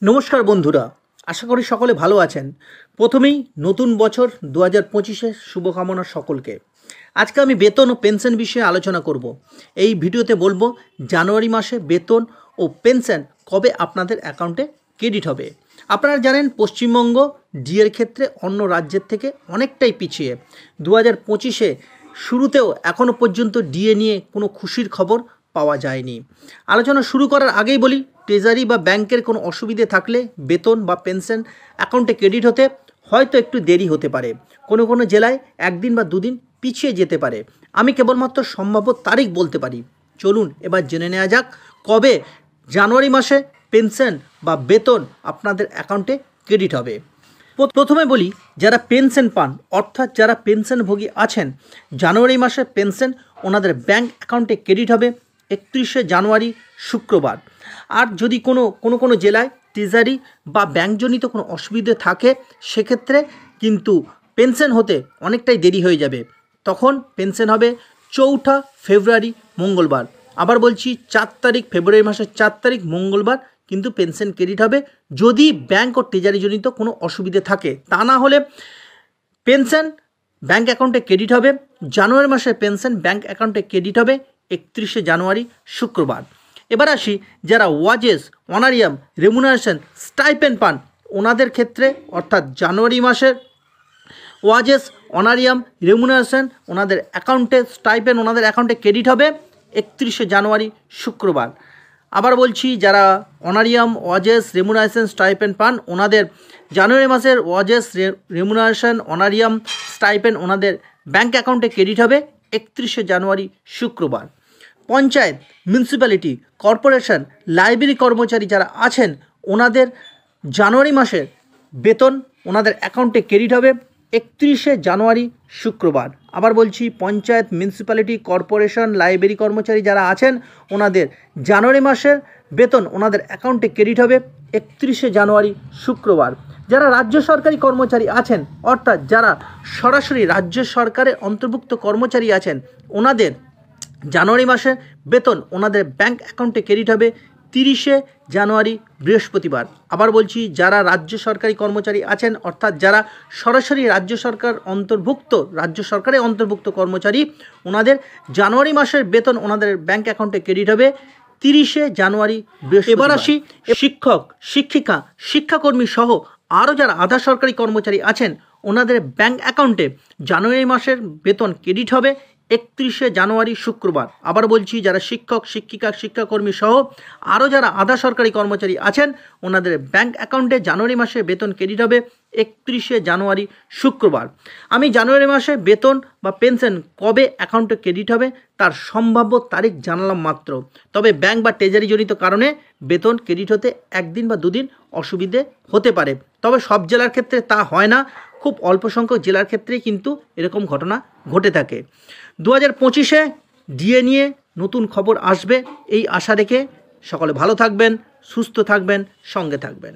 নমস্কার বন্ধুরা, আশা করি সকলে ভালো আছেন। প্রথমেই নতুন বছর 2025-এর শুভকামনা সকলকে। আজকে আমি বেতন ও পেনশন বিষয়ে আলোচনা করব। এই ভিডিওতে বলবো জানুয়ারি মাসে বেতন ও পেনশন কবে আপনাদের অ্যাকাউন্টে ক্রেডিট হবে। আপনারা জানেন পশ্চিমবঙ্গ ডিএর ক্ষেত্রে অন্য রাজ্যের থেকে অনেকটাই পিছিয়ে। 2025-এ শুরুতেও এখনও পর্যন্ত ডিএ নিয়ে কোনো খুশির খবর পাওয়া যায়নি। আলোচনা শুরু করার আগেই বলি, ট্রেজারি বা ব্যাংকের কোনো অসুবিধে থাকলে বেতন বা পেনশন অ্যাকাউন্টে ক্রেডিট হতে হয়তো একটু দেরি হতে পারে। কোনো কোনো জেলায় একদিন বা দুদিন পিছিয়ে যেতে পারে। আমি কেবলমাত্র সম্ভাব্য তারিখ বলতে পারি। চলুন এবার জেনে নেওয়া যাক কবে জানুয়ারি মাসে পেনশন বা বেতন আপনাদের অ্যাকাউন্টে ক্রেডিট হবে। প্রথমে বলি, যারা পেনশন পান অর্থাৎ যারা পেনশনভোগী আছেন, জানুয়ারি মাসে পেনশন ওনাদের ব্যাংক অ্যাকাউন্টে ক্রেডিট হবে 31শে জানুয়ারি শুক্রবার। আর যদি কোনো জেলায় ট্রেজারি বা ব্যাংকজনিত কোনো অসুবিধে থাকে, সেক্ষেত্রে কিন্তু পেনশন হতে অনেকটাই দেরি হয়ে যাবে। তখন পেনশন হবে 4 ফেব্রুয়ারি মঙ্গলবার। আবার বলছি, 4 তারিখ, ফেব্রুয়ারি মাসের 4 তারিখ মঙ্গলবার কিন্তু পেনশন ক্রেডিট হবে, যদি ব্যাংক ও ট্রেজারিজনিত কোনো অসুবিধে থাকে। তা না হলে পেনশন ব্যাংক অ্যাকাউন্টে ক্রেডিট হবে। জানুয়ারি মাসের পেনশন ব্যাংক অ্যাকাউন্টে ক্রেডিট হবে 31শে জানুয়ারি শুক্রবার। এবার আসি, যারা ওয়াজেস, অনারিয়াম, রেমুনারেশন, স্টাইপেন্ড পান ওনাদের ক্ষেত্রে, অর্থাৎ জানুয়ারি মাসের ওয়াজেস, অনারিয়াম, রেমুনারেশন ওনাদের অ্যাকাউন্টে, স্টাইপেন্ড ওনাদের অ্যাকাউন্টে ক্রেডিট হবে 31শে জানুয়ারি শুক্রবার। আবার বলছি, যারা অনারিয়াম, ওয়াজেস, রেমুনারেশন, স্টাইপেন্ড পান ওনাদের জানুয়ারি মাসের ওয়াজেস, রেমুনারেশন, অনারিয়াম, স্টাইপেন্ড ওনাদের ব্যাংক অ্যাকাউন্টে ক্রেডিট হবে 31শে জানুয়ারি শুক্রবার। পঞ্চায়েত, মিউনিসিপ্যালিটি, কর্পোরেশন, লাইব্রেরি কর্মচারী যারা আছেন ওনাদের জানুয়ারি মাসের বেতন ওনাদের অ্যাকাউন্টে ক্রেডিট হবে 31শে জানুয়ারি শুক্রবার। আবার বলছি, পঞ্চায়েত, মিউনিসিপ্যালিটি, কর্পোরেশন, লাইব্রেরি কর্মচারী যারা আছেন ওনাদের জানুয়ারি মাসের বেতন ওনাদের অ্যাকাউন্টে ক্রেডিট হবে 31শে জানুয়ারি শুক্রবার। যারা রাজ্য সরকারি কর্মচারী আছেন, অর্থাৎ যারা সরাসরি রাজ্য সরকারের অন্তর্ভুক্ত কর্মচারী আছেন, ওনাদের জানুয়ারি মাসের বেতন ওনাদের ব্যাংক অ্যাকাউন্টে ক্রেডিট হবে 30শে জানুয়ারি বৃহস্পতিবার। আবার বলছি, যারা রাজ্য সরকারি কর্মচারী আছেন, অর্থাৎ যারা সরাসরি রাজ্য সরকারের অন্তর্ভুক্ত কর্মচারী, ওনাদের জানুয়ারি মাসের বেতন ওনাদের ব্যাংক অ্যাকাউন্টে ক্রেডিট হবে 30শে জানুয়ারি বৃহস্পতিবার। এবার আসি, শিক্ষক, শিক্ষিকা, শিক্ষাকর্মী সহ আরও যারা আধা সরকারি কর্মচারী আছেন ওনাদের ব্যাংক অ্যাকাউন্টে জানুয়ারি মাসের বেতন ক্রেডিট হবে 31শে জানুয়ারি শুক্রবার। আবার বলছি, যারা শিক্ষক, শিক্ষিকা, শিক্ষাকর্মী সহ আরও যারা আধা সরকারি কর্মচারী আছেন ওনাদের ব্যাংক অ্যাকাউন্টে জানুয়ারি মাসে বেতন ক্রেডিট হবে 31শে জানুয়ারি শুক্রবার। আমি জানুয়ারি মাসে বেতন বা পেনশন কবে অ্যাকাউন্টে ক্রেডিট হবে তার সম্ভাব্য তারিখ জানালাম মাত্র। তবে ব্যাংক বা ট্রেজারিজনিত কারণে বেতন ক্রেডিট হতে একদিন বা দুদিন অসুবিধে হতে পারে। তবে সব জেলার ক্ষেত্রে তা হয় না, খুব অল্প সংখ্যক জেলার ক্ষেত্রেই কিন্তু এরকম ঘটনা ঘটে থাকে। 2025-এ ডিএ নিয়ে নতুন খবর আসবে, এই আশা রেখে সকলে ভালো থাকবেন, সুস্থ থাকবেন, সঙ্গে থাকবেন।